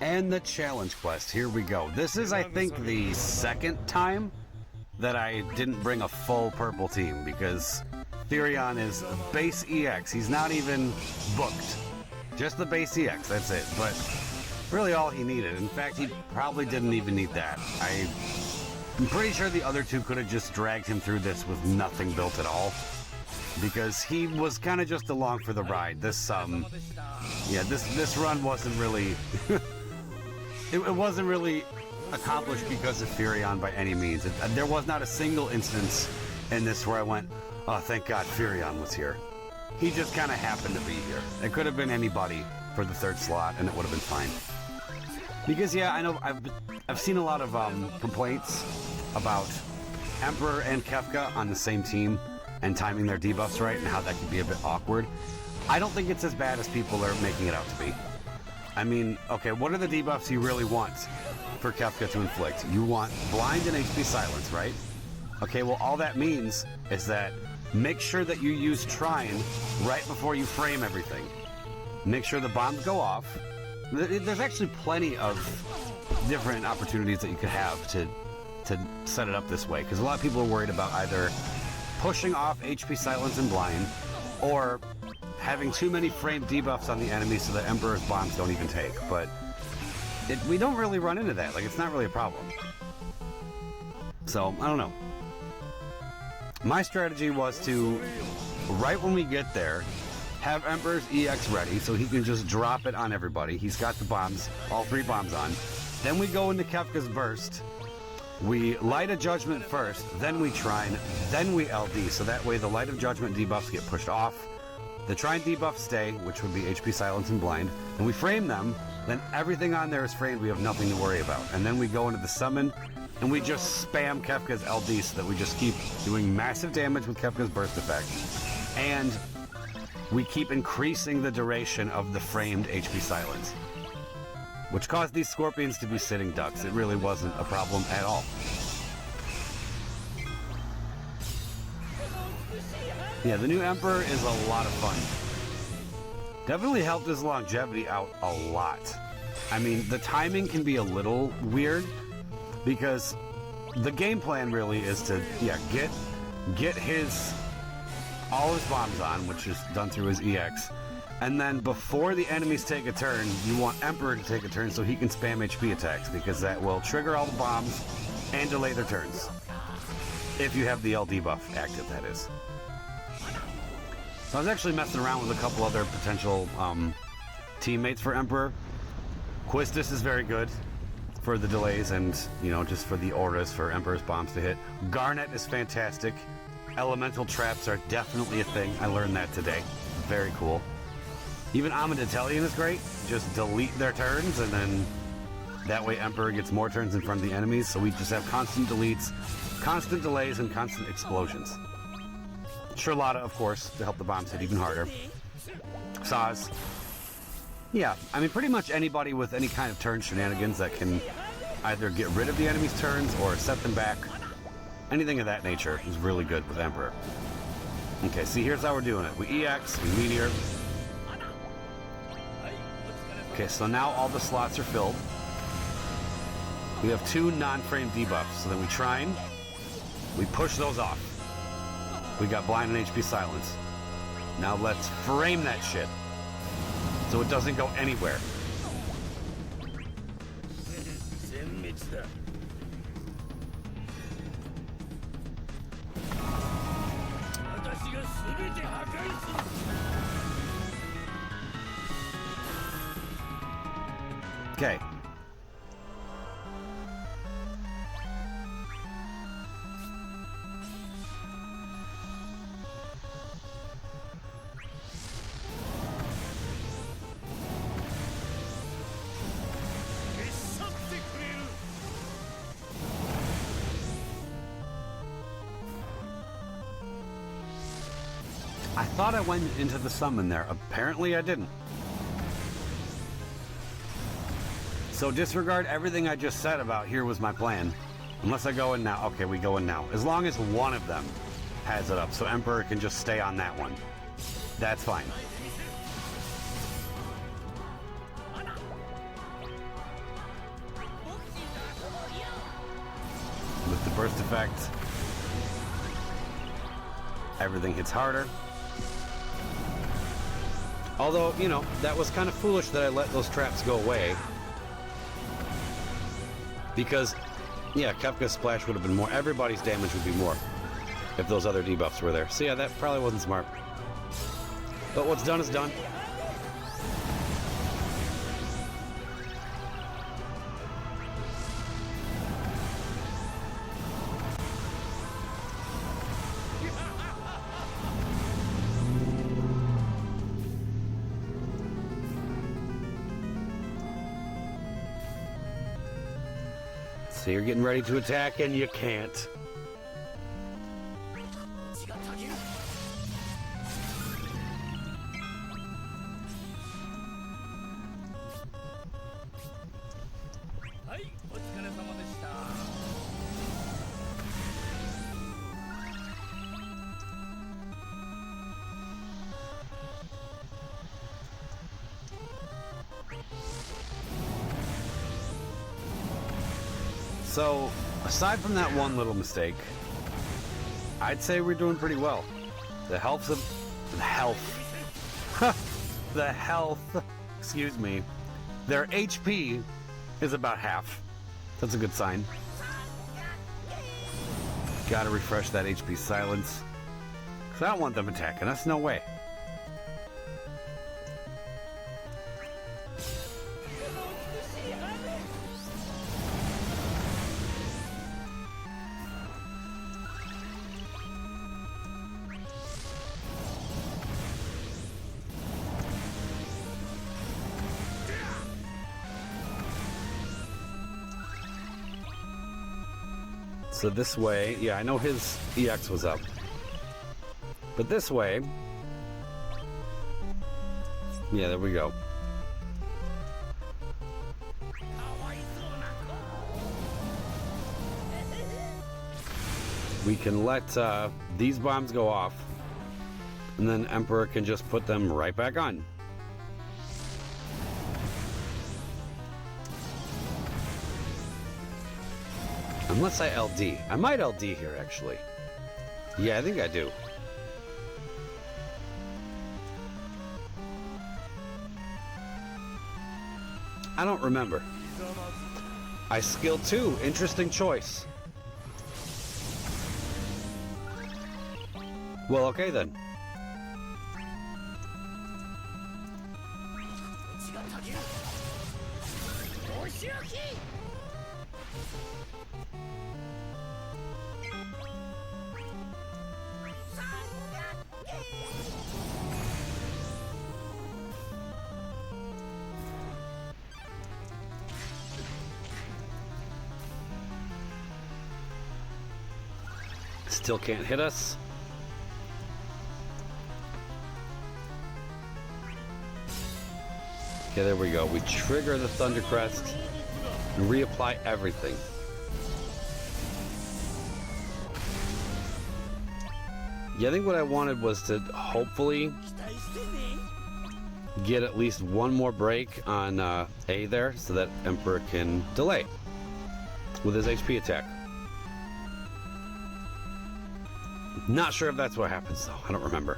And the challenge quest, here we go. This is, I think, the second time that I didn't bring a full purple team, because Firion is base EX. He's not even booked. Just the base EX, that's it. But really all he needed. In fact, he probably didn't even need that. I'm pretty sure the other two could have just dragged him through this with nothing built at all, because he was kind of just along for the ride. This run wasn't really... it wasn't really accomplished because of Firion by any means. There was not a single instance in this where I went, oh, thank God Firion was here. He just kind of happened to be here. It could have been anybody for the third slot, and it would have been fine. Because, yeah, I know I've seen a lot of complaints about Emperor and Kefka on the same team and timing their debuffs right, and how that could be a bit awkward. I don't think it's as bad as people are making it out to be. I mean, okay, what are the debuffs you really want for Kefka to inflict? You want blind and HP silence, right? Okay, well, all that means is that make sure that you use Trine right before you frame everything. Make sure the bombs go off. There's actually plenty of different opportunities that you could have to set it up this way, because a lot of people are worried about either pushing off HP silence and blind, or having too many framed debuffs on the enemy so that Emperor's bombs don't even take. But we don't really run into that. Like, it's not really a problem. So, I don't know. My strategy was to, right when we get there, have Emperor's EX ready so he can just drop it on everybody. He's got the bombs, all 3 bombs on. Then we go into Kefka's burst. We light a judgment first, then we Trine, then we LD, so that way the light of judgment debuffs get pushed off. The Trine debuffs stay, which would be HP silence and blind, and we frame them, then everything on there is framed, we have nothing to worry about. And then we go into the summon, and we just spam Kefka's LD so that we just keep doing massive damage with Kefka's burst effect. And we keep increasing the duration of the framed HP silence, which caused these scorpions to be sitting ducks. It really wasn't a problem at all. Yeah, the new Emperor is a lot of fun. Definitely helped his longevity out a lot. I mean, the timing can be a little weird, because the game plan really is to, yeah, get all his bombs on, which is done through his EX. And then before the enemies take a turn, you want Emperor to take a turn so he can spam HP attacks, because that will trigger all the bombs and delay their turns. If you have the LD buff active, that is. So I was actually messing around with a couple other potential teammates for Emperor. Quistis is very good for the delays and, you know, just for the auras for Emperor's bombs to hit. Garnet is fantastic. Elemental traps are definitely a thing. I learned that today. Very cool. Even Amiditelion is great. Just delete their turns, and then that way Emperor gets more turns in front of the enemies, so we just have constant deletes, constant delays, and constant explosions. Charlotta, of course, to help the bombs hit even harder. Saz. Yeah, I mean, pretty much anybody with any kind of turn shenanigans that can either get rid of the enemy's turns or set them back. Anything of that nature is really good with Emperor. Okay, see, here's how we're doing it. We EX, we Meteor. Okay, so now all the slots are filled. We have 2 non-frame debuffs, so then we Trine. We push those off. We got blind and HP silence. Now let's frame that shit so it doesn't go anywhere. Okay. I thought I went into the summon there. Apparently I didn't. So disregard everything I just said about here was my plan. Unless I go in now. Okay, we go in now. As long as one of them has it up, so Emperor can just stay on that one. That's fine. burst effect. Everything hits harder. Although, you know, that was kind of foolish that I let those traps go away. Because, yeah, Kefka's splash would have been more. Everybody's damage would be more if those other debuffs were there. So yeah, that probably wasn't smart. But what's done is done. So you're getting ready to attack and you can't. So, aside from that one little mistake, I'd say we're doing pretty well. The health, excuse me, their HP is about half. That's a good sign. Gotta refresh that HP silence. Because I don't want them attacking us, no way. So this way, yeah, I know his EX was up. But this way, yeah, there we go. We can let these bombs go off, and then Emperor can just put them right back on. Unless I LD. I might LD here, actually. Yeah, I think I do. I don't remember. I skill 2. Interesting choice. Well, okay then. Still can't hit us. Okay, there we go. We trigger the Thunder Crest and reapply everything. Yeah, I think what I wanted was to hopefully get at least one more break on A there so that Emperor can delay with his HP attack. Not sure if that's what happens, though. I don't remember.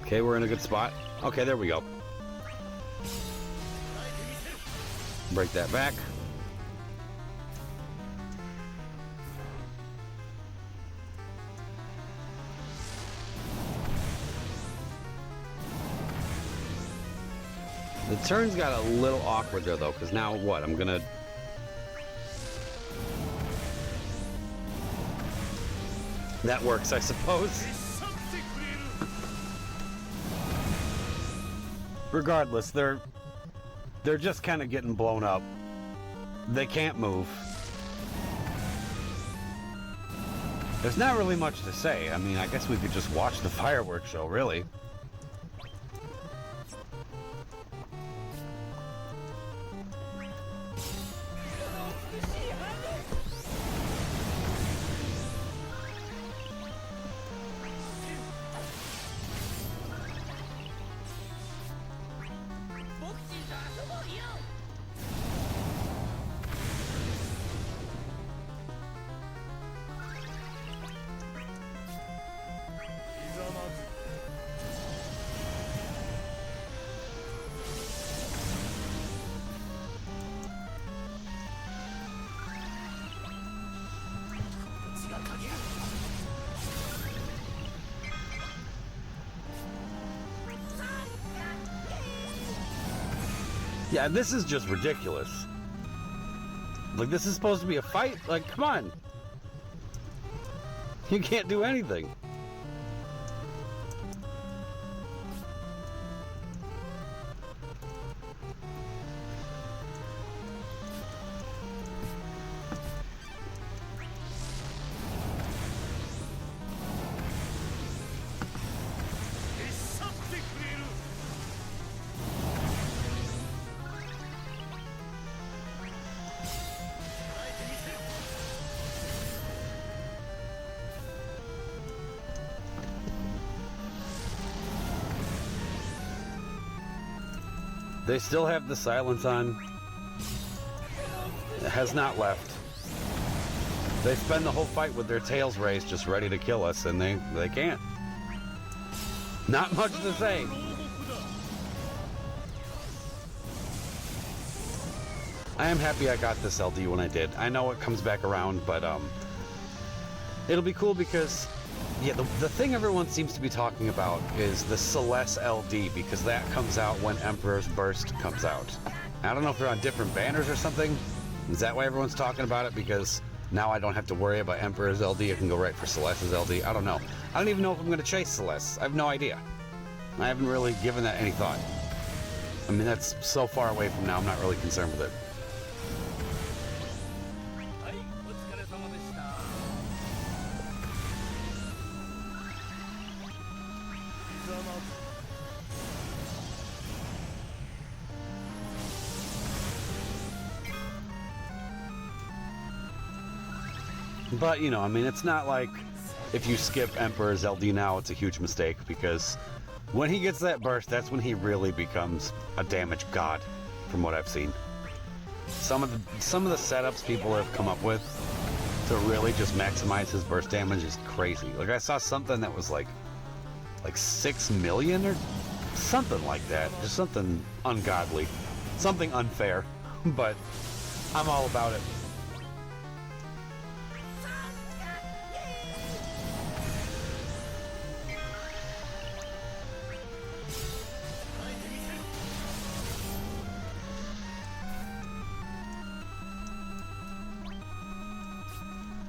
Okay, we're in a good spot. Okay, there we go. Break that back. The turns got a little awkward there, though, because now what? I'm gonna... That works, I suppose. Regardless, they're just kind of getting blown up. They can't move. There's not really much to say. I mean, I guess we could just watch the fireworks show, really. Yeah, this is just ridiculous. Like, this is supposed to be a fight? Like, come on. You can't do anything. They still have the silence on. It has not left. They spend the whole fight with their tails raised, just ready to kill us, and they can't. Not much to say. I am happy I got this LD when I did. I know it comes back around, but it'll be cool because, yeah, the thing everyone seems to be talking about is the Celeste LD, because that comes out when Emperor's Burst comes out. I don't know if they're on different banners or something. Is that why everyone's talking about it? Because now I don't have to worry about Emperor's LD. I can go right for Celeste's LD. I don't know. I don't even know if I'm going to chase Celeste. I have no idea. I haven't really given that any thought. I mean, that's so far away from now. I'm not really concerned with it. But, you know, I mean, it's not like if you skip Emperor's LD now, it's a huge mistake, because when he gets that burst, that's when he really becomes a damage god, from what I've seen. Some of the setups people have come up with to really just maximize his burst damage is crazy. Like, I saw something that was like 6 million or something like that. Just something ungodly. Something unfair. But I'm all about it.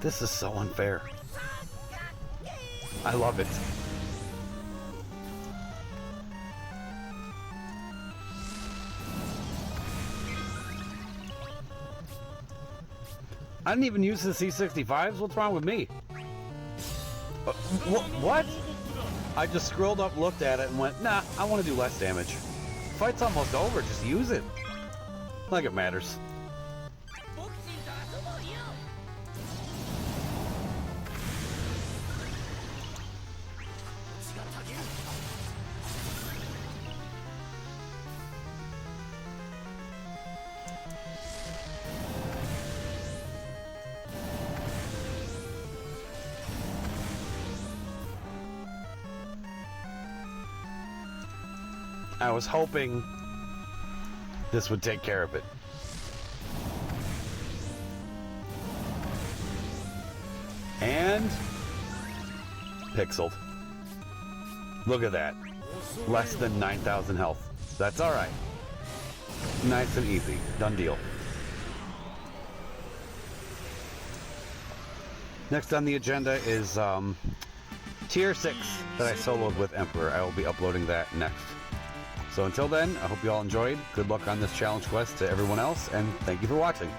This is so unfair. I love it. I didn't even use the C65s? What's wrong with me? What? I just scrolled up, looked at it, and went, nah, I want to do less damage. Fight's almost over, just use it. Like it matters. I was hoping this would take care of it. And pixeled. Look at that. Less than 9,000 health. That's alright. Nice and easy. Done deal. Next on the agenda is Tier 6 that I soloed with Emperor. I will be uploading that next. So until then, I hope you all enjoyed. Good luck on this challenge quest to everyone else, and thank you for watching.